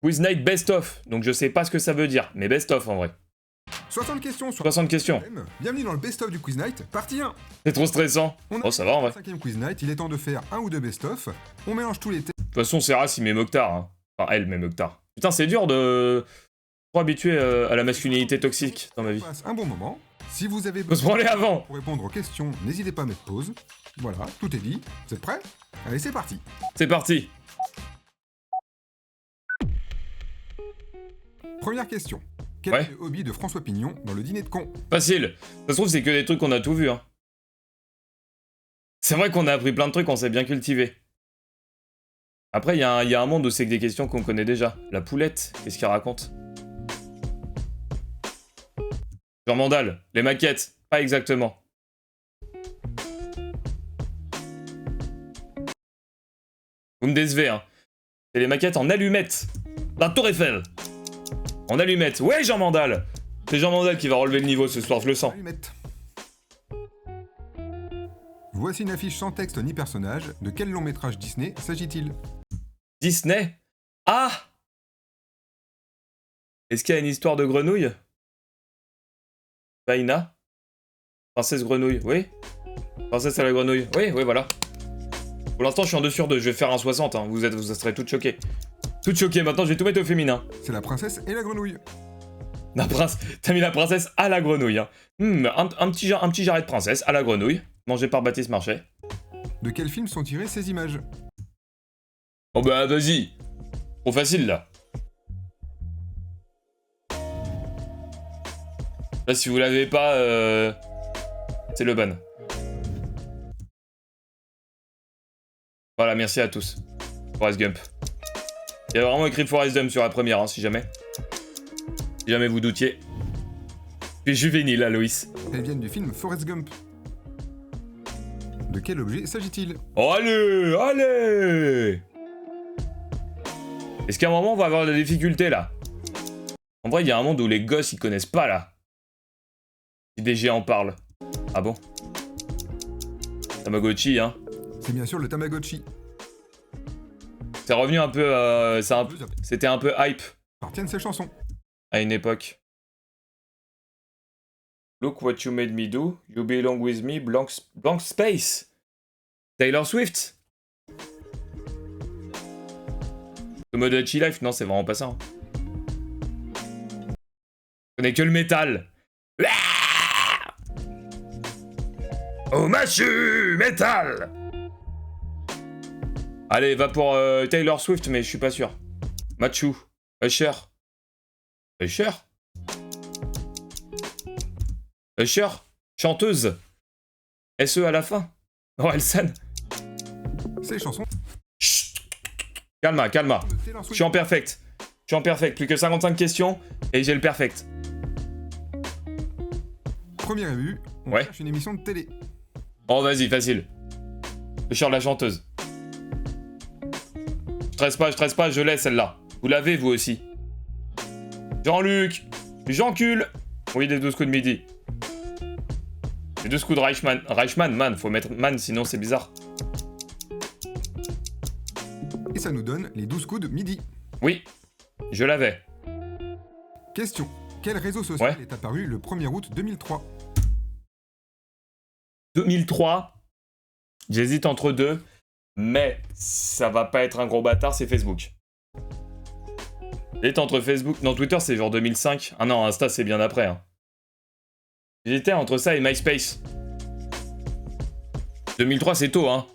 Quiz Night Best of. Donc je sais pas ce que ça veut dire, mais Best of en vrai. 60 questions sur 60 questions. Bienvenue dans le best-of du Quiz Night, partie 1. C'est trop stressant. Oh, ça va en vrai. 5ème Quiz Night, il est temps de faire un ou deux best-of. On mélange tous les thèmes. De toute façon, Serras, il met Mokhtar. Hein. Enfin, elle met Mokhtar. Putain, c'est dur de... trop habitué à la masculinité toxique dans ma vie. On passe un bon moment. Si vous avez Faut se branler avant. pour répondre aux questions, n'hésitez pas à mettre pause. Voilà, tout est dit. Vous êtes prêts? Allez, c'est parti. C'est parti. Première question. Quel Ouais. est le hobby de François Pignon dans le dîner de con? Facile. Ça se trouve, c'est que des trucs qu'on a tout vu. Hein. C'est vrai qu'on a appris plein de trucs, on s'est bien cultivé. Après, il y a un monde où c'est que des questions qu'on connaît déjà. La poulette, qu'est-ce qu'il raconte? Jean Mandal, les maquettes, pas exactement. Vous me décevez, hein. C'est les maquettes en allumettes. La Tour Eiffel. En allumettes. Ouais, Jean Mandal. C'est Jean Mandal qui va relever le niveau ce soir, je le sens. Allumette. Voici une affiche sans texte ni personnage. De quel long métrage Disney s'agit-il? Disney? Ah! Est-ce qu'il y a une histoire de grenouille? Vaina? Princesse grenouille, oui? Princesse à la grenouille, oui, voilà. Pour l'instant, je suis en 2 sur 2, je vais faire un 60, hein. Vous serez toutes choquées. Toutes choquées, maintenant je vais tout mettre au féminin. C'est la princesse et la grenouille. T'as mis la princesse à la grenouille, hein. Un petit jarret de princesse à la grenouille, mangé par Baptiste Marchais. De quel film sont tirées ces images? Oh bah vas-y. Trop facile là. Là si vous l'avez pas, c'est le ban. Voilà, merci à tous. Forrest Gump. Il y a vraiment écrit Forrest Gump sur la première, hein, si jamais. Si jamais vous doutiez. Je suis juvénile, là, Loïs. Elles viennent du film Forrest Gump. De quel objet s'agit-il? Oh, allez! Est-ce qu'à un moment, on va avoir de la difficulté, là? En vrai, il y a un monde où les gosses, ils connaissent pas, là. Si des géants parlent. Ah bon? Tamagotchi, hein. C'est bien sûr le Tamagotchi. C'est revenu un peu... C'était un peu hype Appartiennent ces chansons. à une époque. Look what you made me do. You belong with me. Blank space. Taylor Swift. Tomodachi Life. Non, c'est vraiment pas ça. Hein. Je connais que le métal. Ah oh, machu métal. Allez, va pour Taylor Swift, mais je suis pas sûr. Machu. Usher. Usher? Usher? Chanteuse. SE à la fin. Oh, Elsan. Ces chansons. Chut. Calma. de Taylor Je Swift. suis en perfect. Plus que 55 questions et j'ai le perfect. Première vue, on Ouais. cherche une émission de télé. Oh, vas-y, facile. Usher la chanteuse. Je stresse pas, je l'ai celle-là. Vous l'avez, vous aussi. Jean-Luc. J'encule. Oui, des 12 coups de midi. Les 12 coups de Reichmann. Reichmann, man. Faut mettre man, sinon c'est bizarre. Et ça nous donne les 12 coups de midi. Oui, je l'avais. Question. Quel réseau social Ouais. est apparu le 1er août 2003? 2003. J'hésite entre deux. Mais ça va pas être un gros bâtard, c'est Facebook. J'étais entre Facebook... Non, Twitter, c'est genre 2005. Ah non, Insta, c'est bien après. Hein. J'étais entre ça et MySpace. 2003, c'est tôt, hein.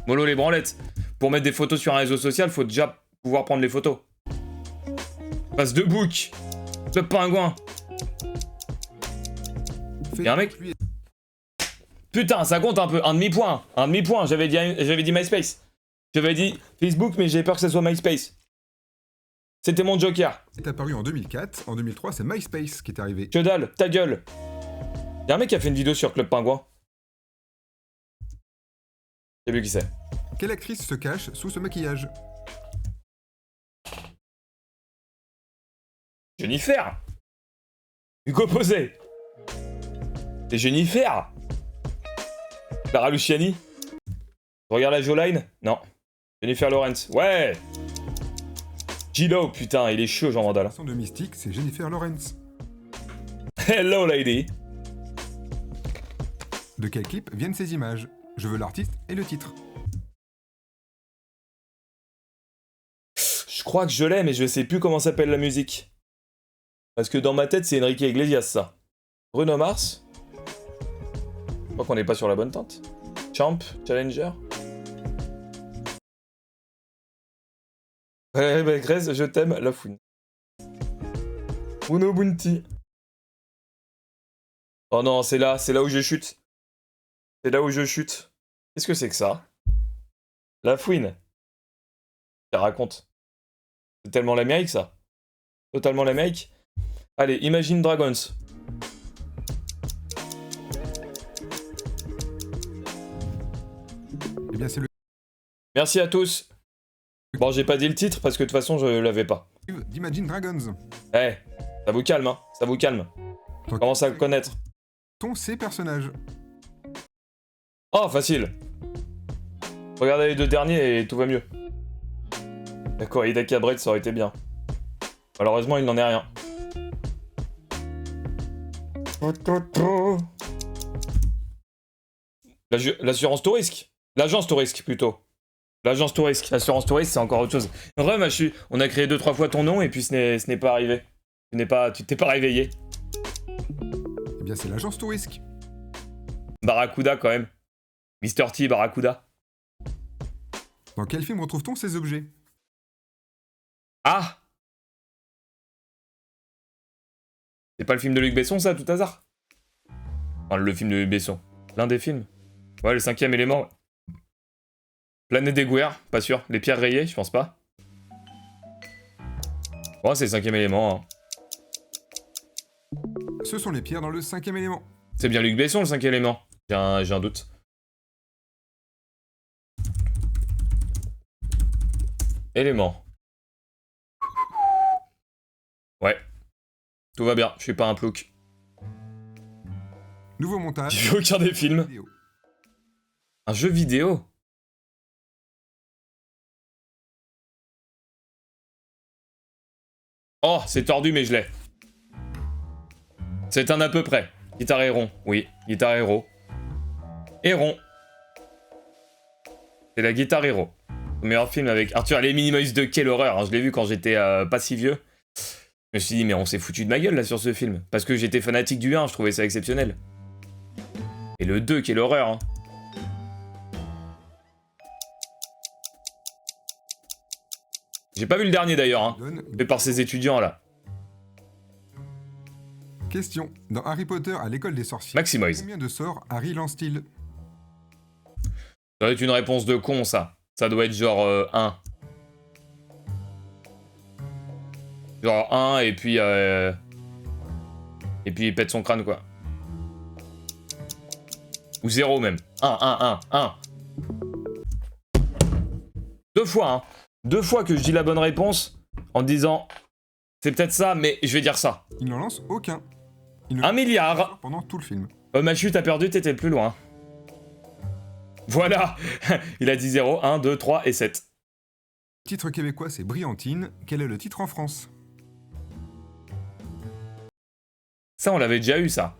Mollo les branlettes. Pour mettre des photos sur un réseau social, faut déjà pouvoir prendre les photos. Passe de bouc. Club Pingouin. Y'a un mec? Putain, ça compte un peu. Un demi-point. J'avais dit MySpace. J'avais dit Facebook, mais j'ai peur que ça soit MySpace. C'était mon joker. Est apparu en 2004. En 2003, c'est MySpace qui est arrivé. Que dalle, ta gueule. Y'a un mec qui a fait une vidéo sur Club Pingouin. J'ai vu qui c'est. Quelle actrice se cache sous ce maquillage? Jennifer. Hugo Posé. C'est Jennifer. Clara Luciani. Je regarde la Jawline? Non. Jennifer Lawrence. Ouais. J-Lo, putain, il est chaud, Jean Randall. Son de Mystique, c'est Jennifer Lawrence. Hello, lady. De quel clip viennent ces images? Je veux l'artiste et le titre. Je crois que je l'ai, mais je sais plus comment s'appelle la musique. Parce que dans ma tête, c'est Enrique Iglesias, ça. Bruno Mars. Je crois qu'on n'est pas sur la bonne tente. Champ, Challenger. Ouais, Grèce, je t'aime, la fouine. Bruno Bunti. Oh non, c'est là où je chute. C'est là où je chute. Qu'est-ce que c'est que ça? La fouine. Ça raconte. C'est tellement l'Amérique, ça. Totalement l'Amérique. Allez, Imagine Dragons. Eh bien, c'est le Merci à tous. Bon, j'ai pas dit le titre parce que de toute façon, je l'avais pas. clip d'Imagine Dragons. Eh, ça vous calme, hein. Ça vous calme. Dans Commence à le connaître. Sont ces personnages. Oh, facile. Regardez les deux derniers et tout va mieux. D'accord, Ida Cabret, ça aurait été bien. Malheureusement, il n'en est rien. L'assurance tout risque. L'agence tout risque, plutôt. L'agence tout risque. L'assurance tout risque, c'est encore autre chose. Rem, on a créé 2-3 fois ton nom et puis ce n'est pas arrivé. Tu t'es pas réveillé. Eh bien, c'est l'agence Tourisque. Barracuda, quand même. Mr. T, Barracuda. Dans quel film retrouve-t-on ces objets? Ah! C'est pas le film de Luc Besson, ça, tout hasard? Enfin, le film de Luc Besson. L'un des films. Ouais, le 5e élément. Ouais. Planète des Gouères, pas sûr. Les pierres rayées, je pense pas. Ouais, c'est le 5e élément. Hein. Ce sont les pierres dans le 5e élément. C'est bien Luc Besson, le 5e élément. J'ai un doute. Élément. Ouais. Tout va bien, je suis pas un plouc. Nouveau montage. J'ai vu aucun des films. Vidéo. Un jeu vidéo? Oh, c'est tordu, mais je l'ai. C'est un à peu près. Guitare Héron, oui. Guitare Héros. Héron. C'est la Guitare Héros. Le meilleur film avec Arthur et les Minimoys 2, quelle horreur. Hein. Je l'ai vu quand j'étais pas si vieux. Je me suis dit, mais on s'est foutu de ma gueule là sur ce film. Parce que j'étais fanatique du 1, je trouvais ça exceptionnel. Et le 2, quelle horreur. Hein. J'ai pas vu le dernier d'ailleurs, hein. Fait par ces étudiants là. Question. Dans Harry Potter à l'école des sorciers, Maximoise. combien de sorts Harry lance-t-il? Ça doit être une réponse de con, ça. Ça doit être genre 1. Genre 1 et puis... Et puis il pète son crâne, quoi. Ou 0 même. 1. 2 fois, hein. 2 fois que je dis la bonne réponse en disant... C'est peut-être ça, mais je vais dire ça. Il n'en lance aucun. Il ne 1 milliard. pendant tout le film. Ma chute a perdu, t'étais le plus loin. Voilà. Il a dit 0, 1, 2, 3 et 7. Le titre québécois, c'est Briantine. Quel est le titre en France? Ça, on l'avait déjà eu, ça.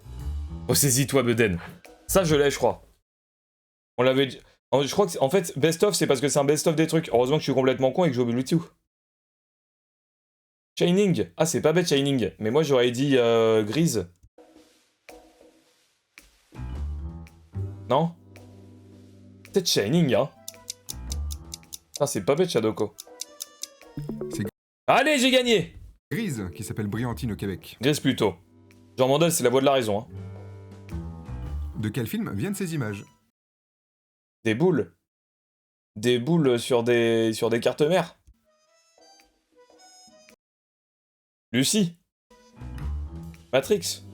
Ressaisis-toi, Beden. Ça, je l'ai, je crois. On l'avait... Je crois que, en fait, best-of, c'est parce que c'est un best-of des trucs. Heureusement que je suis complètement con et que je joue au Bluetooth. Shining. Ah, c'est pas bête, Shining. Mais moi, j'aurais dit Grise. Non? Peut-être Shining, hein. Ah, c'est pas bête, Shadoko. Allez, j'ai gagné! Grise, qui s'appelle Briantine au Québec. Grise plutôt. Jean Mandel, c'est la voix de la raison, hein. De quel film viennent ces images? Des boules. Des boules sur des cartes mères. Lucie. Matrix.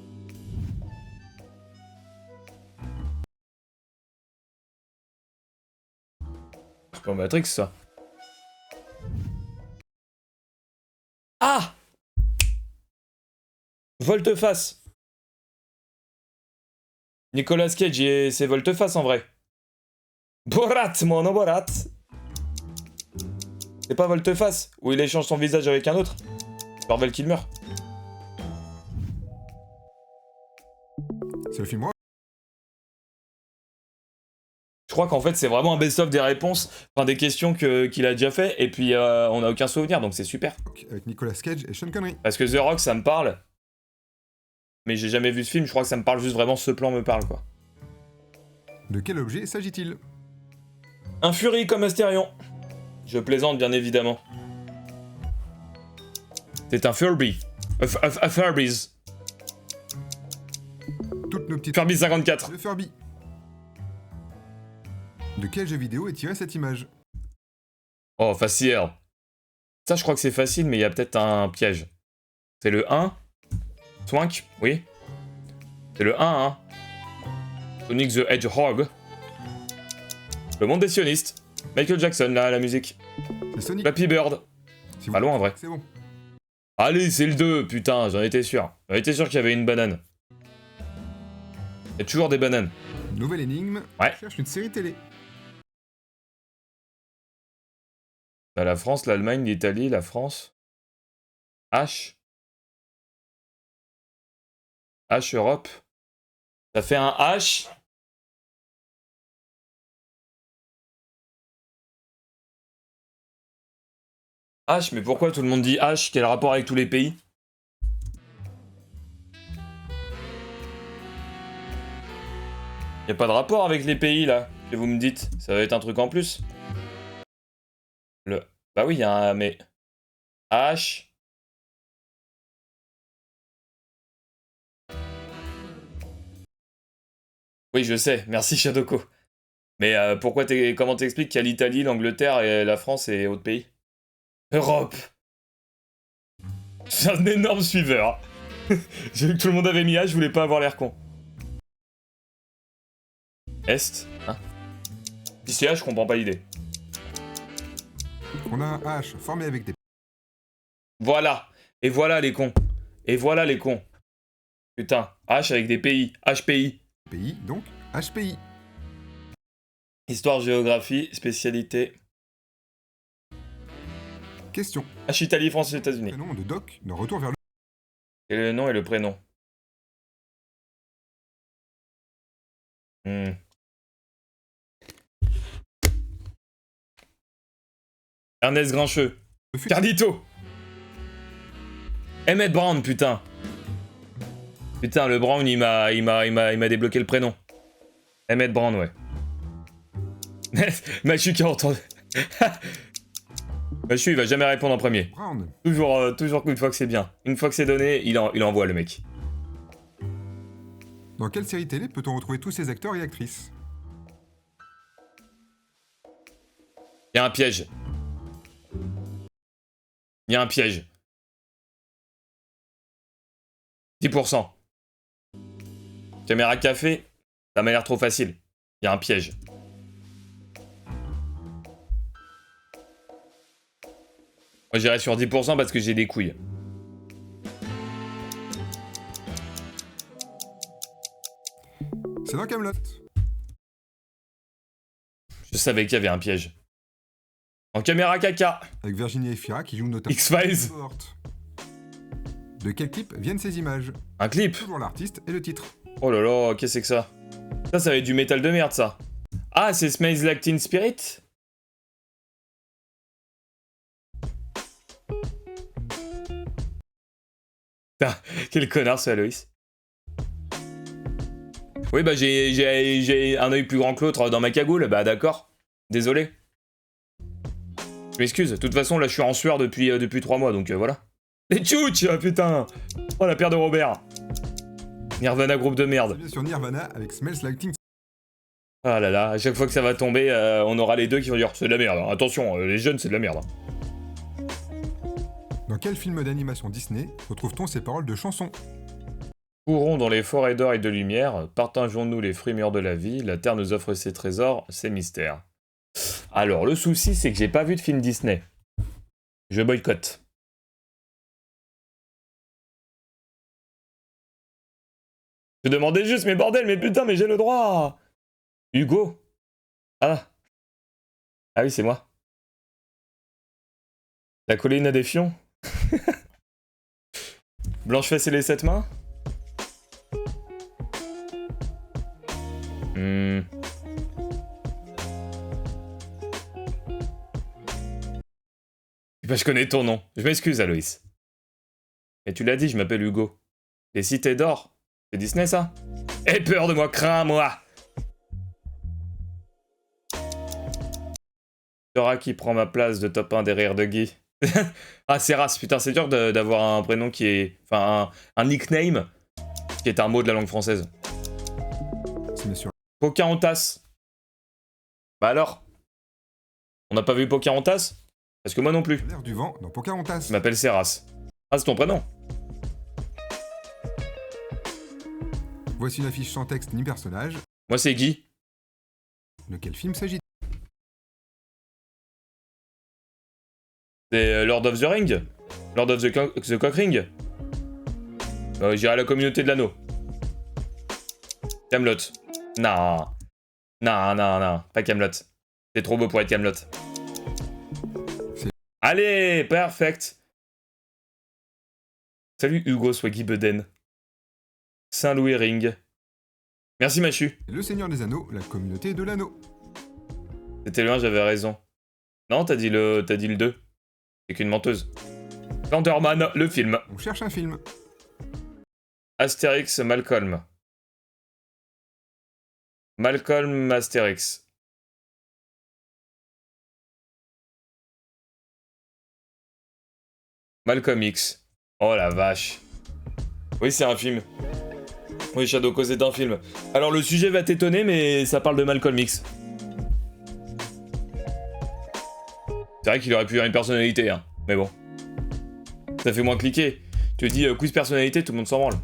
C'est pas Matrix, ça. Ah! Volte-face. Nicolas Cage, c'est Volte-face en vrai. Borat, mon Borat. C'est pas Volte-Face, où il échange son visage avec un autre. Val Kilmer. C'est le film rock Je crois qu'en fait, c'est vraiment un best-of des réponses, enfin des questions qu'il a déjà fait, et puis on n'a aucun souvenir, donc c'est super. avec Nicolas Cage et Sean Connery. Parce que The Rock, ça me parle, mais j'ai jamais vu ce film, je crois que ça me parle juste vraiment, ce plan me parle, quoi. De quel objet s'agit-il? Un Fury comme Astérion. Je plaisante, bien évidemment. C'est un Furby. A Furbies. Toutes nos petites... Furby 54. Le Furby. De quel jeu vidéo est tirée cette image? Oh, facile. Ça, je crois que c'est facile, mais il y a peut-être un piège. C'est le 1. Swank, oui. C'est le 1, hein. Sonic the Hedgehog. Le monde des sionistes. Michael Jackson, là, la musique. C'est Sonic. Flappy Bird. Si Pas loin, en vrai. C'est bon. Allez, c'est le 2, putain, j'en étais sûr. J'en étais sûr qu'il y avait une banane. Il y a toujours des bananes. Nouvelle énigme. Ouais. On cherche une série télé. Bah, la France, l'Allemagne, l'Italie, la France. H. H Europe. Ça fait un H. H, mais pourquoi tout le monde dit H? Quel rapport avec tous les pays? Y a pas de rapport avec les pays là, que vous me dites. Ça va être un truc en plus. Bah oui, y a un... mais... H... Oui, je sais. Merci, Shadoko. Mais comment t'expliques qu'il y a l'Italie, l'Angleterre et la France et autres pays? Europe. C'est un énorme suiveur. J'ai vu que tout le monde avait mis H, je voulais pas avoir l'air con. Est, hein? Si c'est H, je comprends pas l'idée. On a un H formé avec des... Voilà. Et voilà les cons. Et voilà les cons. Putain. H avec des pays. HPI. pays, donc HPI. Histoire, géographie, spécialité. Question. H, Italie, France, États-Unis. Prénom de Doc dans Retour vers le... Quel est le nom et le prénom? Ernest Grincheux. Cardito. Emmett Brown, putain. Putain, le Brown, il m'a débloqué le prénom. Emmett Brown, ouais. Machu qui a entendu. Machu, il va jamais répondre en premier. Brown. Toujours une fois que c'est bien. Une fois que c'est donné, il envoie le mec. Dans quelle série télé peut-on retrouver tous ces acteurs et actrices? Il y a un piège. Il y a un piège. 10%. Caméra café, ça m'a l'air trop facile. Il y a un piège. Moi j'irai sur 10% parce que j'ai des couilles. C'est dans Kaamelott. Je savais qu'il y avait un piège. En caméra caca. Avec Virginie Efira qui joue notamment... X-Files. De quel clip viennent ces images? Un clip. Toujours l'artiste et le titre. Oh là là, qu'est-ce que c'est que ça? Ça va être du métal de merde, ça. Ah, c'est Smells Like Teen Spirit? Putain, quel connard ce Aloïs. Oui, bah j'ai un œil plus grand que l'autre dans ma cagoule, bah d'accord. Désolé. Je m'excuse, de toute façon là je suis en sueur depuis 3 mois, donc voilà. Les tchouch, ah, putain. Oh la paire de Robert. Nirvana, groupe de merde. C'est bien sur Nirvana avec Smells Like Teen. Ah là là, à chaque fois que ça va tomber, on aura les deux qui vont dire c'est de la merde. Hein. Attention, les jeunes c'est de la merde. Dans quel film d'animation Disney retrouve-t-on ces paroles de chansons? Courons dans les forêts d'or et de lumière, partageons-nous les fruits mûrs de la vie, la terre nous offre ses trésors, ses mystères. Alors, le souci, c'est que j'ai pas vu de film Disney. Je boycotte. Je demandais juste, mais bordel, mais putain, mais j'ai le droit. Hugo. Ah. Ah oui, c'est moi. La colline à des fions. Blanche-Fesse et les 7 mains. Bah, je connais ton nom. Je m'excuse, Aloïs. Et tu l'as dit, je m'appelle Hugo. Les cités d'or. C'est Disney, ça? Aie peur de moi, crains-moi! Sera qui prend ma place de top 1 derrière de Guy. Ah, c'est race, putain, c'est dur d'avoir un prénom qui est... Enfin, un nickname qui est un mot de la langue française. C'est bien sûr. Pocahontas. Bah alors? On n'a pas vu Pocahontas? Parce que moi non plus. L'air du vent dans Pocahontas. Je m'appelle Serras. Ah, c'est ton prénom? Voici une affiche sans texte ni personnage. Moi, c'est Guy. De quel film s'agit-il? C'est Lord of the Ring? Lord of the Cock Ring? J'irai à la communauté de l'anneau. Camelot. Non. Non, non, non. Pas Camelot. C'est trop beau pour être Camelot. Allez, perfect. Salut Hugo Swaggy Beden. Saint-Louis Ring. Merci Machu. Le Seigneur des Anneaux, la communauté de l'anneau. C'était loin, j'avais raison. Non, t'as dit le 2. C'est qu'une menteuse. Slenderman, le film. On cherche un film. Astérix, Malcolm. Malcolm, Astérix. Malcolm X. Oh la vache. Oui, c'est un film. Oui, Shadowco, c'est un film. Alors, le sujet va t'étonner, mais ça parle de Malcolm X. C'est vrai qu'il aurait pu avoir une personnalité, hein. Mais bon. Ça fait moins cliquer. Tu dis quiz personnalité, tout le monde s'en branle.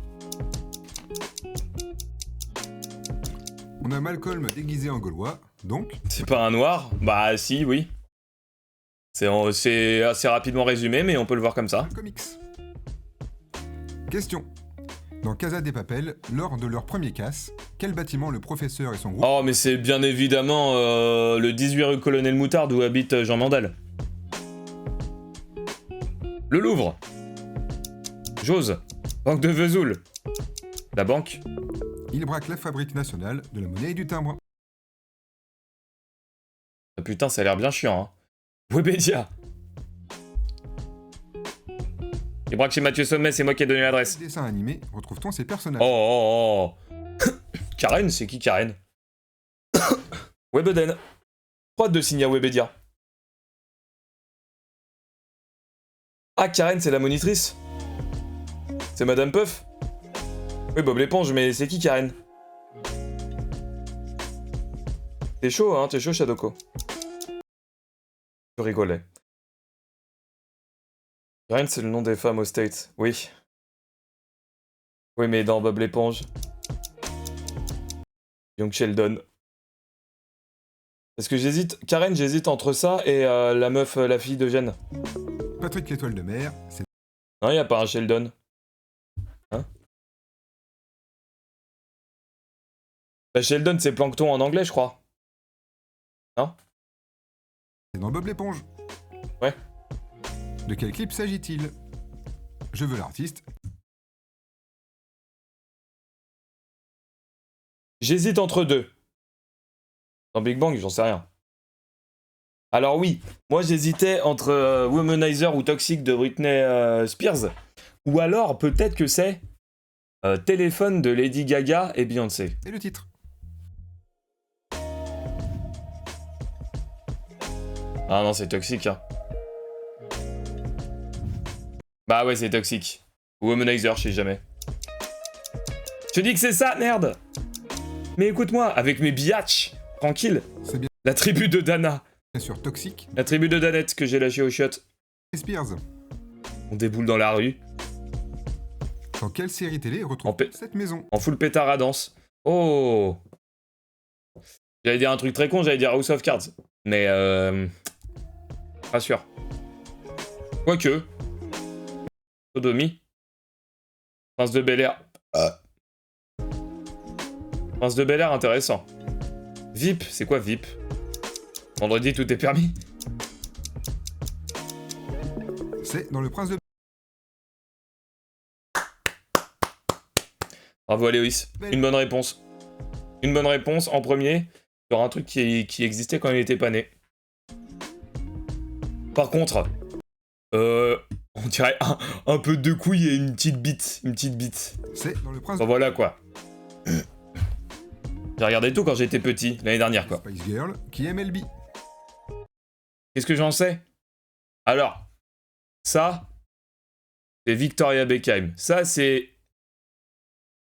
On a Malcolm déguisé en gaulois, donc... C'est pas un noir? Bah si, oui. C'est assez rapidement résumé, mais on peut le voir comme ça. Malcolm X. Question. Dans Casa des Papel, lors de leur premier casse, quel bâtiment le professeur et son groupe... Oh, mais c'est bien évidemment le 18 rue Colonel Moutarde où habite Jean Mandel. Le Louvre. Jose. Banque de Vesoul. La banque. Il braque la fabrique nationale de la monnaie et du timbre. Ah, putain, ça a l'air bien chiant, hein. Webedia. Il braque chez Mathieu Sommet, c'est moi qui ai donné l'adresse. Dessin animé, retrouve-t-on ces personnages? Oh, oh, oh. Karen, c'est qui Karen? Webeden. Prod de signer à Webedia. Ah, Karen, c'est la monitrice? C'est Madame Puff? Oui, Bob l'éponge, mais c'est qui Karen? T'es chaud, Shadowco. Je rigolais. Karen, c'est le nom des femmes au States, oui. Oui, mais dans Bob l'éponge. Young Sheldon. Parce que j'hésite... Karen, j'hésite entre ça et la meuf, la fille de Jen. Patrick l'étoile de mer, c'est... Non, y a pas un Sheldon. Hein? Bah, Sheldon, c'est Plankton en anglais, je crois. Non? dans Bob l'éponge. Ouais. De quel clip s'agit-il? Je veux l'artiste. J'hésite entre deux. Dans Big Bang, j'en sais rien. Alors oui, moi j'hésitais entre Womanizer ou Toxic de Britney Spears. Ou alors peut-être que c'est Téléphone de Lady Gaga et Beyoncé. Et le titre? Ah non, c'est Toxic, hein. Bah ouais, c'est Toxic. Ou Womanizer, je sais jamais. Je te dis que c'est ça, merde! Mais écoute-moi, avec mes biatchs, tranquille. C'est bien La tribu de Dana. sûr Toxic. La tribu de Danette que j'ai lâché au shot. Spears. On déboule dans la rue. Dans quelle série télé retrouve cette maison? En full pétard à danse. Oh! J'allais dire un truc très con, j'allais dire House of Cards. Mais pas sûr. Quoique. Sodomie. Prince de Bel-Air. Prince de Bel-Air, intéressant. VIP, c'est quoi VIP? Vendredi, tout est permis. C'est dans Le Prince de... Bravo Aloïs. Une bonne réponse. Une bonne réponse en premier sur un truc qui existait quand il était pas né. Par contre, on dirait un peu de couilles et une petite bite. Une petite bite. C'est dans Le Prince Bon, voilà quoi. J'ai regardé tout quand j'étais petit, l'année dernière quoi. Spice Girl qui aime LB. Qu'est-ce que j'en sais? Alors, ça, c'est Victoria Beckham. Ça, c'est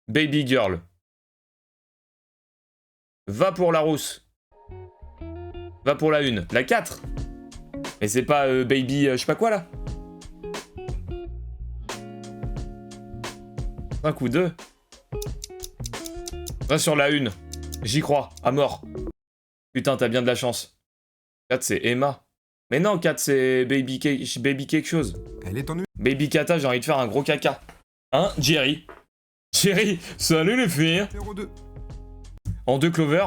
Baby Girl. Va pour la rousse. Va pour la 1. La 4. Mais c'est pas Baby je sais pas quoi là. 5 ou 2. Va sur la 1. J'y crois, à mort. Putain, t'as bien de la chance. 4 c'est Emma. Mais non, 4 c'est Baby quelque chose. Elle est en U. Baby Kata, j'ai envie de faire un gros caca. Hein, Jerry? Jerry, salut les filles. Numéro 2. En 2 Clover.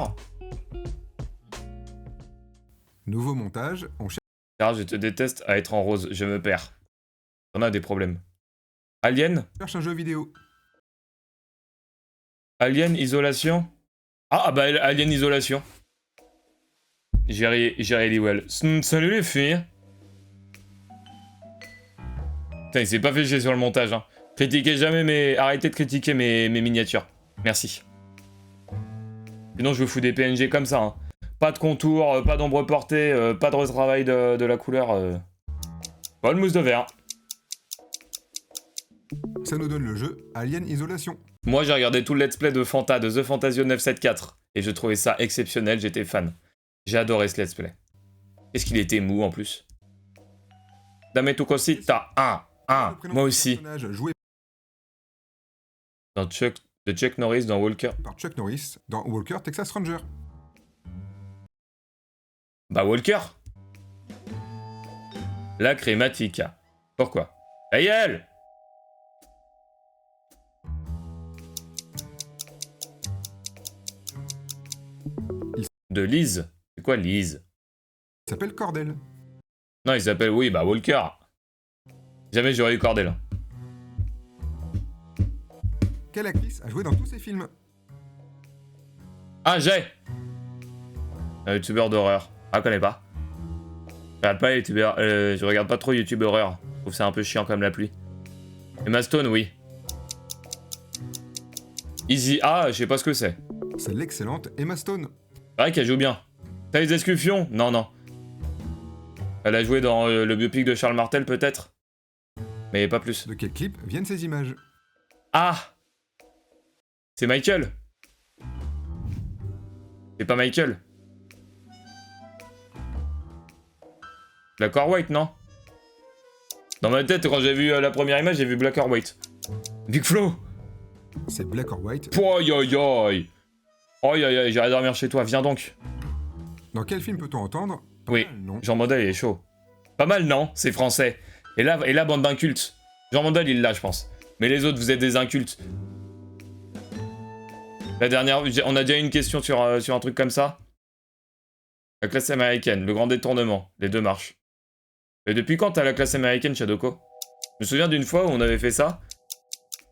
Nouveau montage, on cherche Car je te déteste à être en rose, je me perds. On a des problèmes. Alien? un jeu vidéo. Alien Isolation? Ah bah Alien Isolation. Jerry Lewell. Salut les filles. Putain, il s'est pas fait chier sur le montage, hein. Critiquez jamais mes... Arrêtez de critiquer mes miniatures. Merci. Sinon, je vous fous des PNG comme ça, hein. Pas de contour, pas d'ombre portée, pas de retravail de la couleur. Pas de mousse de verre. Ça nous donne le jeu Alien Isolation. Moi, j'ai regardé tout le let's play de Fanta, de The Fantasio 974. Et je trouvais ça exceptionnel, j'étais fan. J'ai adoré ce let's play. Qu'est-ce qu'il était mou, en plus. Dame tu cosita. Moi aussi. Joué De Chuck Norris dans Walker. par Chuck Norris dans Walker Texas Ranger. Bah, Walker. La Crématica. Pourquoi? Ta gueule! De Lise. C'est quoi Lise? Il s'appelle Cordell. Non, il s'appelle, oui, bah Walker. Jamais j'aurais eu Cordell. Quelle actrice a joué dans tous ces films? Ah, j'ai! Un youtubeur d'horreur. Ah, je connais pas. Je regarde pas les youtubeurs. Je regarde pas trop YouTube horreur. Je trouve ça un peu chiant comme la pluie. Emma Stone, oui. Easy A, je sais pas ce que c'est. C'est l'excellente Emma Stone. C'est vrai qu'elle joue bien. T'as les Escuffions? Non, non. Elle a joué dans le biopic de Charles Martel, peut-être? Mais pas plus. De quel clip viennent ces images? Ah! C'est Michael? C'est pas Michael? Black or White, non? Dans ma tête, quand j'ai vu la première image, j'ai vu Black or White. Big Flo! C'est Black or White. Aïe aïe aïe! Aïe aïe aïe, j'irai dormir chez toi, viens donc. Dans quel film peut-on entendre? Oui, Non. Jean Mandel, il est chaud. Pas mal, non? C'est français. Et là, bande d'incultes. Jean Mandel, il l'a, je pense. Mais les autres, vous êtes des incultes. La dernière, on a déjà eu une question sur un truc comme ça. La classe américaine, le grand détournement, les deux marches. Et depuis quand t'as la classe américaine, Shadoko? Je me souviens d'une fois où on avait fait ça,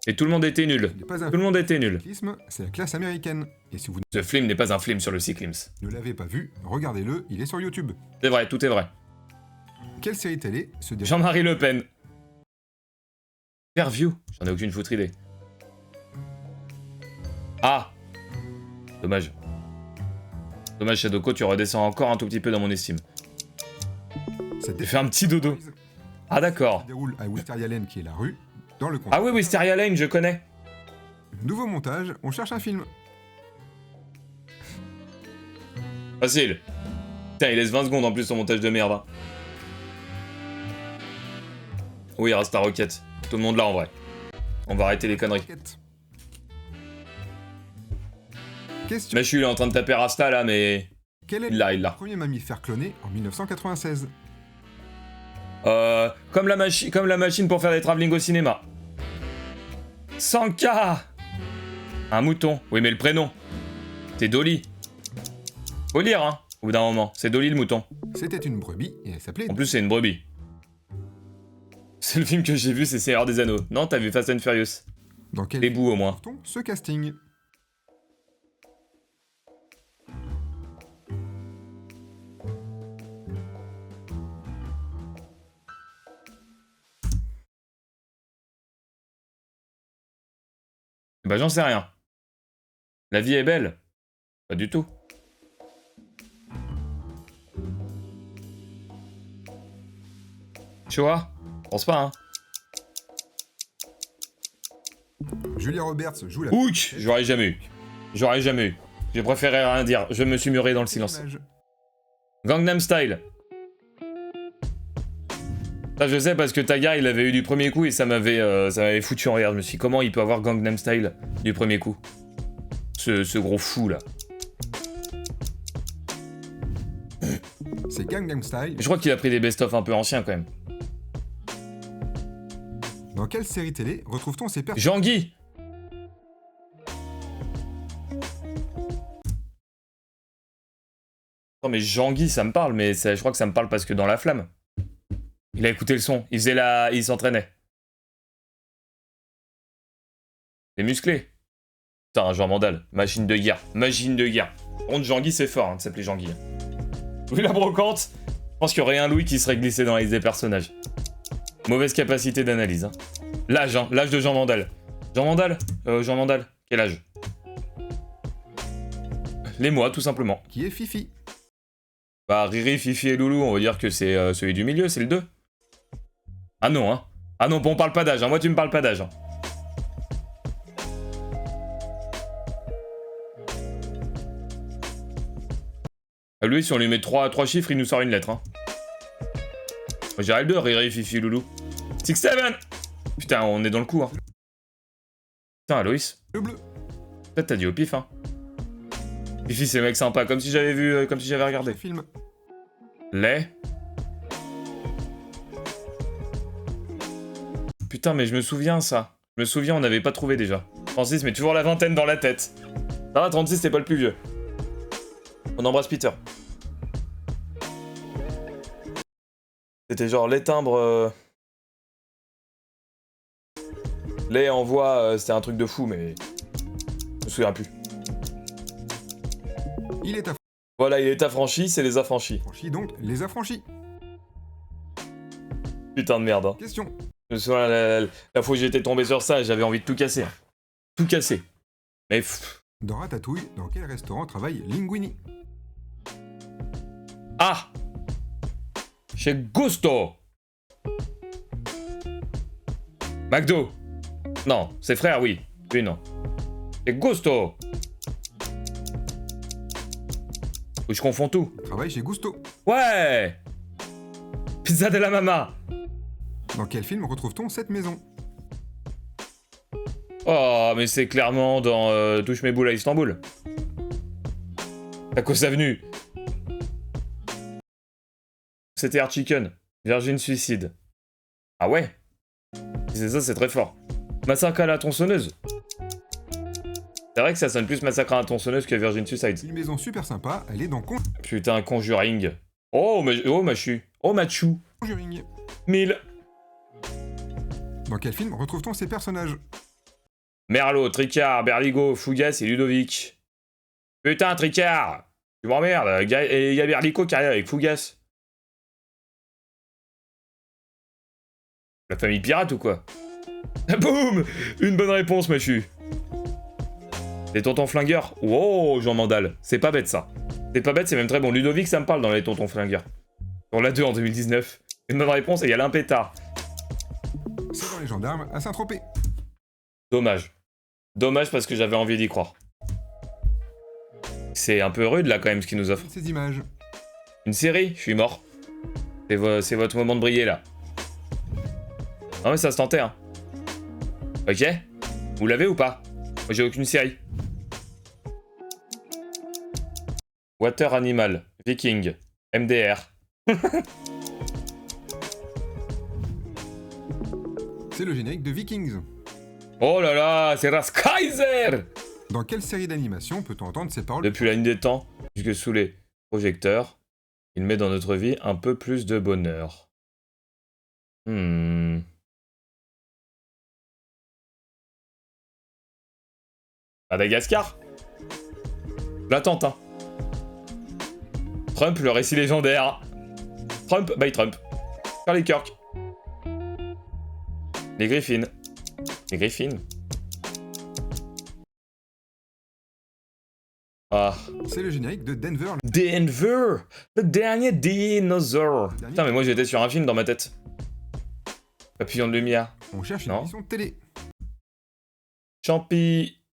et tout le monde était nul. Il n'est pas un Tout le monde était nul. cyclisme, c'est la classe américaine. Et si vous Ce film n'est pas un film sur le cyclisme. ne l'avez pas vu, regardez-le, il est sur YouTube. C'est vrai, tout est vrai. Quelle série télé se déroule Jean-Marie Le Pen. Interview. J'en ai aucune foutre idée. Ah. Dommage. Dommage, Shadoko, tu redescends encore un tout petit peu dans mon estime. J'ai fait un petit dodo. Ah d'accord. Se déroule à Wisteria Lane, qui est la rue, dans le coin. Ah oui, Wisteria Lane, je connais. Nouveau montage, on cherche un film. Facile. Putain, il laisse 20 secondes en plus son montage de merde. Hein. Oui, Rasta Rocket. Tout le monde là en vrai. On va arrêter les conneries. Question. Mais je suis en train de taper Rasta là, mais... Quel est Il l'a. le premier mammifère cloné en 1996? Comme la machine pour faire des travelling au cinéma. 100K. Un mouton. Oui, mais le prénom. C'est Dolly. Faut lire, hein, au bout d'un moment. C'est Dolly le mouton. C'était une brebis et elle s'appelait... En plus, c'est une brebis. seul film que j'ai vu, c'est Seigneur des Anneaux. Non, t'as vu Fast and Furious. Dans quel Les film bouts au moins. retrouve-t-on ce casting? Bah j'en sais rien. La vie est belle. Pas du tout. Tu vois? Pense pas, hein. Julia Roberts joue la... Ouch! J'aurais jamais eu. J'aurais jamais eu. J'ai préféré rien dire. Je me suis muré dans le silence. Image. Gangnam Style. Ça je sais parce que Taga il avait eu du premier coup et ça m'avait foutu en rire. Je me suis dit comment il peut avoir Gangnam Style du premier coup. Ce gros fou là. C'est Gangnam Style. Je crois qu'il a pris des best-of un peu anciens quand même. Dans quelle série télé retrouve-t-on ces personnages? Jean-Guy. Non mais Jean-Guy ça me parle mais je crois que ça me parle parce que dans La Flamme. Il a écouté le son, il s'entraînait. Les musclés. Putain, Jean Mandal, machine de guerre, machine de guerre. Par contre, Jean-Guy, c'est fort hein, de s'appeler Jean-Guy. Louis la brocante, je pense qu'il y aurait un Louis qui serait glissé dans la liste des personnages. Mauvaise capacité d'analyse. Hein. L'âge, hein, l'âge de Jean Mandal. Jean Mandal, quel âge? Les mois, tout simplement. Qui est Fifi? Bah, Riri, Fifi et Loulou, on va dire que c'est celui du milieu, c'est le 2. Ah non, hein. Ah non, bon, on parle pas d'âge, hein. Moi tu me parles pas d'âge. Hein. Ah, lui, si on lui met 3 chiffres, il nous sort une lettre. Hein. Moi, j'irais le 2, Riri, Fifi, Loulou. 6-7. Putain, on est dans le coup. Hein. Putain, Aloïs. Le bleu. Peut-être t'as dit au pif, hein. Fifi, c'est le mec sympa, comme si j'avais vu, comme si j'avais regardé. Film. Les. Putain, mais je me souviens, ça. Je me souviens, on n'avait pas trouvé déjà. 36, mais toujours la vingtaine dans la tête. Ça va, 36, c'est pas le plus vieux. On embrasse Peter. C'était genre les timbres... Les envois, c'était un truc de fou, mais... Je me souviens plus. Il est Voilà, il est affranchi, c'est les affranchis. affranchi, donc les affranchis. Putain de merde, hein. Question. Je me souviens, la fois où j'étais tombé sur ça, j'avais envie de tout casser. Hein. Tout casser. Mais... Pff. Dans Ratatouille, dans quel restaurant travaille Linguini? Ah! Chez Gusto! McDo! Non, ses frères, oui. Lui, non. Chez Gusto! Ou je confonds tout. Il travaille chez Gusto. Ouais! Pizza de la mama! Dans quel film retrouve-t-on cette maison? Oh, mais c'est clairement dans Touche mes boules à Istanbul. Tacos Avenue. C'était Hard Chicken. Virgin Suicide. Ah ouais? Si c'est ça, c'est très fort. Massacre à la tronçonneuse. C'est vrai que ça sonne plus Massacre à la tronçonneuse que Virgin Suicide. Une maison super sympa, elle est dans Putain, Conjuring. Oh, Machu. Oh, Machu. Conjuring. 1000. Dans quel film retrouve-t-on ces personnages? Merlot, Tricard, Berligo, Fougas et Ludovic. Putain, Tricard! Tu m'emmerdes. Et il y a Berlico qui arrive avec Fougas. La famille pirate ou quoi? Boum! Une bonne réponse, Machu. Les tontons flingueurs? Wow, Jean Mandal. C'est pas bête, ça. C'est pas bête, c'est même très bon. Ludovic, ça me parle dans les tontons flingueurs. Sur la 2 en 2019. Une bonne réponse et il y a l'impétard. C'est dans Les Gendarmes à Saint-Tropez. Dommage. Dommage parce que j'avais envie d'y croire. C'est un peu rude là quand même ce qu'il nous offre. Ces images. Une série? Je suis mort. C'est votre moment de briller là. Non mais ça se tentait hein. Ok. Vous l'avez ou pas? Moi j'ai aucune série. Water Animal. Viking. MDR. C'est le générique de Vikings. Oh là là, c'est Raskaiser! Dans quelle série d'animation peut-on entendre ces paroles? Depuis la nuit des temps, jusque sous les projecteurs, il met dans notre vie un peu plus de bonheur. Madagascar. La tente, hein. Trump, le récit légendaire. Trump by Trump. Charlie Kirk. Les Griffins. Les Griffins. Ah. C'est le générique de Denver. Denver, le dernier dinosaure. Putain, mais moi j'étais sur un film dans ma tête. Papillon de lumière. On cherche une Non. émission de télé.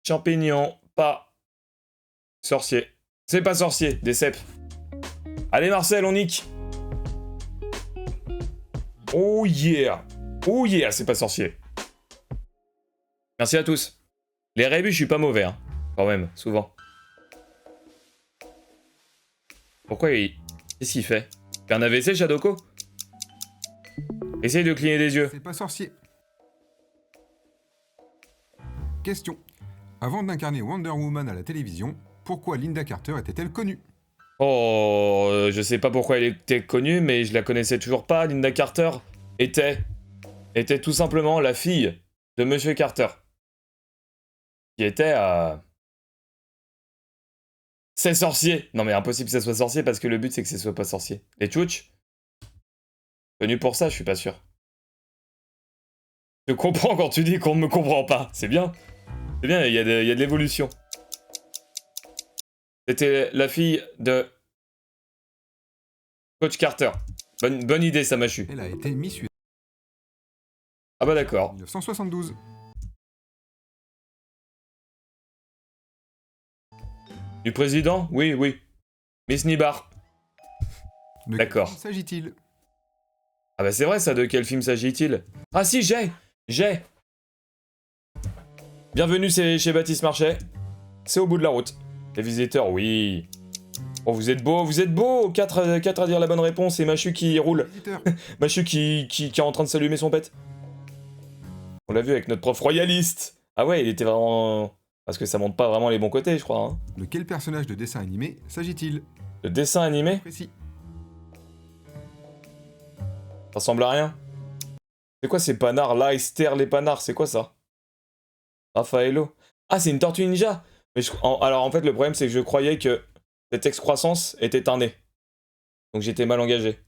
Champignon, pas sorcier. C'est pas sorcier, des cèpes. Allez Marcel, on nique. Oh yeah. Oh yeah, c'est pas sorcier. Merci à tous. Les rébus, je suis pas mauvais, hein. Quand même, souvent. Pourquoi il... Qu'est-ce qu'il fait? Il fait un AVC, Shadoko? Essaye de cligner des yeux. C'est pas sorcier. Question. Avant d'incarner Wonder Woman à la télévision, pourquoi Linda Carter était-elle connue? Oh, je sais pas pourquoi elle était connue, mais je la connaissais toujours pas. Linda Carter était tout simplement la fille de Monsieur Carter. Qui était C'est sorcier. Non mais impossible que ça soit sorcier parce que le but c'est que ce soit pas sorcier. Les Tchouch, connu pour ça, je suis pas sûr. Je comprends quand tu dis qu'on ne me comprend pas. C'est bien. C'est bien, il y a de l'évolution. C'était la fille de Coach Carter. Bonne idée, ça m'a chu. Elle a été Miss USA Ah bah en d'accord. 1972. Du président? Oui, oui. Miss Nibar. De D'accord. quel film s'agit-il? Ah bah c'est vrai ça, de quel film s'agit-il? Ah si, j'ai. Bienvenue chez Baptiste Marchais. C'est au bout de la route. Les visiteurs, oui. Oh, vous êtes beau. 4 à dire la bonne réponse et Machu qui roule. Visiteur. Machu qui est en train de s'allumer son pet. On l'a vu avec notre prof royaliste. Ah ouais, il était vraiment... Parce que ça montre pas vraiment les bons côtés, je crois. Hein. De quel personnage de dessin animé s'agit-il? Le dessin animé, Précis. ça ressemble à rien. C'est quoi ces panards là? Esther les panards, c'est quoi ça? Raffaello. Ah, c'est une tortue ninja. Mais alors en fait, le problème c'est que je croyais que cette excroissance était un nez. Donc j'étais mal engagé.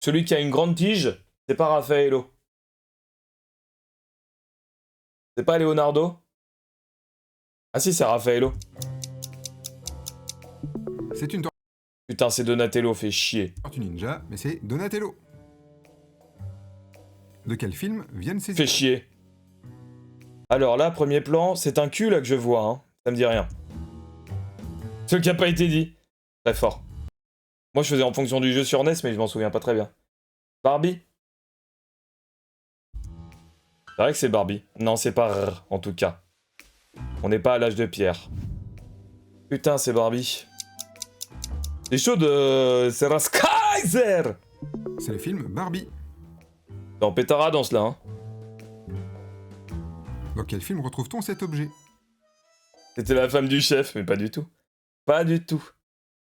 Celui qui a une grande tige, c'est pas Raffaello. C'est pas Leonardo? Ah si, c'est Raffaello. C'est une Putain, c'est Donatello, fait chier. tortue ninja, mais c'est Donatello. De quel film viennent ces Fait chier. Alors là, premier plan, c'est un cul là que je vois, hein. Ça me dit rien. Ce qui a pas été dit. Très fort. Moi, je faisais en fonction du jeu sur NES, mais je m'en souviens pas très bien. Barbie? C'est vrai que c'est Barbie. Non, c'est pas R, en tout cas. On n'est pas à l'âge de pierre. Putain, c'est Barbie. C'est chaud de... C'est la Skyzer. C'est le film Barbie. Dans pétard dans cela, hein. Dans quel film retrouve-t-on cet objet? C'était la femme du chef, mais pas du tout. Pas du tout.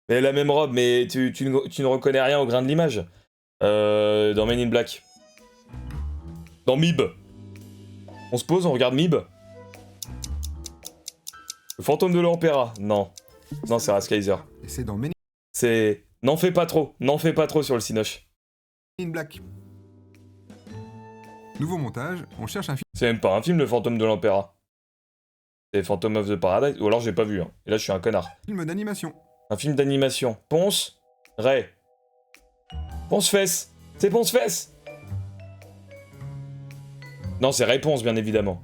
Mais la même robe, mais tu ne reconnais rien au grain de l'image. Dans Men in Black. Dans Mib. On se pose, on regarde Mib. Le fantôme de l'Opéra. Non. Non, c'est Raskaiser. Et c'est dans Men C'est... N'en fais pas trop. N'en fais pas trop sur le Cinoche. in Black. Nouveau montage, on cherche un C'est même pas un film, le fantôme de l'Opéra. C'est Phantom of the Paradise. Ou alors j'ai pas vu, hein. Et là, je suis un connard. film d'animation. Un film d'animation. Ponce. Ray. Ponce-Fesse. C'est Ponce-Fesse. Non, c'est Réponse, bien évidemment.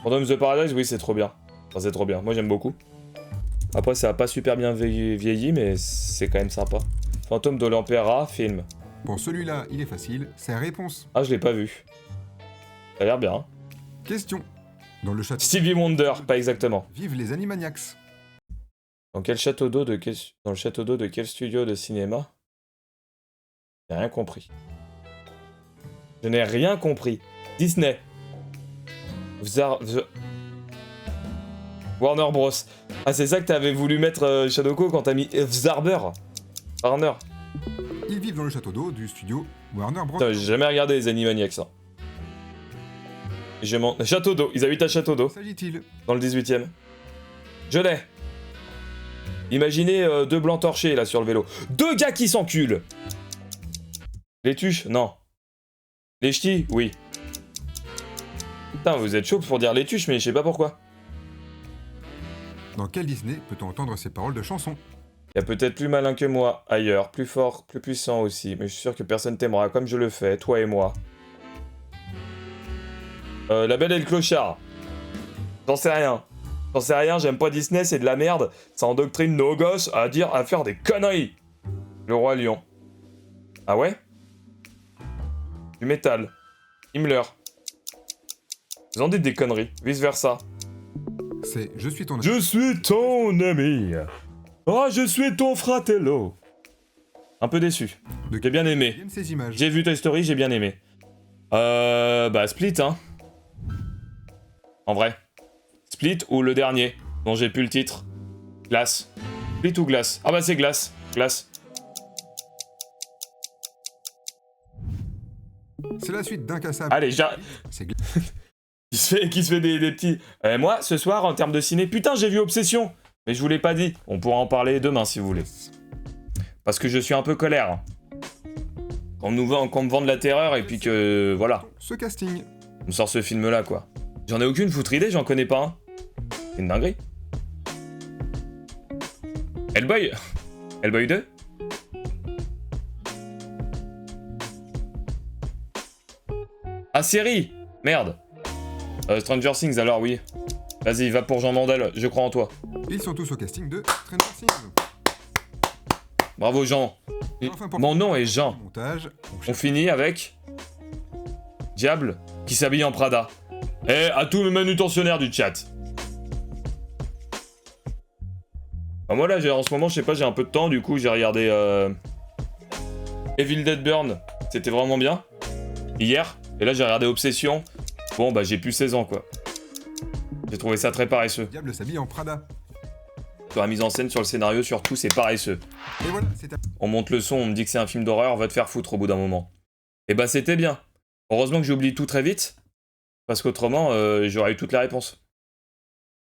Phantom of the Paradise, oui, c'est trop bien. Enfin, c'est trop bien. Moi, j'aime beaucoup. Après, ça a pas super bien vieilli, mais c'est quand même sympa. Fantôme de l'Opéra, film. Pour celui-là, il est facile, c'est Réponse. Ah, je l'ai pas vu. Ça a l'air bien. Hein. Question. Dans le château Stevie Wonder, pas exactement. vivent les Animaniacs. Dans quel château d'eau de quel... Dans le château d'eau de quel studio de cinéma? J'ai rien compris. Je n'ai rien compris. Disney. Warner Bros. Ah, c'est ça que t'avais voulu mettre Shadoko quand t'as mis Vzarber. Warner. Ils vivent dans le château d'eau du studio Warner Bros. Putain, j'ai jamais regardé les Animaniacs, ça. Château d'eau, ils habitent à Château d'eau, S'agit-il dans le 18ème. Je l'ai. Imaginez deux blancs torchés là sur le vélo. Deux gars qui s'enculent. Les tuches? Non. Les ch'tis? Oui. Putain, vous êtes chaud pour dire les tuches, mais je sais pas pourquoi. Dans quel Disney peut-on entendre ces paroles de chanson? Y a peut-être plus malin que moi, ailleurs, plus fort, plus puissant aussi, mais je suis sûr que personne t'aimera comme je le fais, toi et moi. La Belle et le Clochard. J'en sais rien. J'en sais rien, j'aime pas Disney, c'est de la merde. Ça endoctrine nos gosses à faire des conneries. Le Roi Lion. Ah ouais? Du métal. Himmler. Vous en dites des conneries, vice versa. C'est Je suis ton ami. Je suis ton ami. Ah, je suis ton fratello. Un peu déçu. De J'ai bien qui aimé. viennent ces images? J'ai vu Toy Story, j'ai bien aimé. Bah Split, hein. En vrai. Split ou le dernier, dont j'ai plus le titre. Glace. Split ou Glace? Ah bah c'est Glace. Glace. C'est la suite d'Incassable. Allez, C'est qui se fait des petits... moi, ce soir, en termes de ciné, putain, j'ai vu Obsession. Mais je vous l'ai pas dit. On pourra en parler demain, si vous voulez. Parce que je suis un peu colère. Qu'on me vende la terreur et puis que... Voilà. ce casting. On me sort ce film-là, quoi. J'en ai aucune foutre idée, j'en connais pas un. C'est une dinguerie. Hellboy. Hellboy 2. Ah, série. Merde. Stranger Things, alors oui. Vas-y, va pour Jean Mandel, je crois en toi. Ils sont tous au casting de Stranger Things. Bravo Jean. Enfin, pour Mon nom est Jean. montage, On finit avec... Diable qui s'habille en Prada. Et à tous mes manutentionnaires du chat. Bah moi là, en ce moment, je sais pas, j'ai un peu de temps, du coup j'ai regardé Evil Dead Burn. C'était vraiment bien. Hier. Et là j'ai regardé Obsession. Bon bah j'ai plus 16 ans quoi. J'ai trouvé ça très paresseux. Diable s'habille en Prada. Sur la mise en scène, sur le scénario, surtout, c'est paresseux. Et voilà, c'est On monte le son, on me dit que c'est un film d'horreur, va te faire foutre au bout d'un moment. Et bah c'était bien. Heureusement que j'ai oublié tout très vite, parce qu'autrement, j'aurais eu toutes les réponses.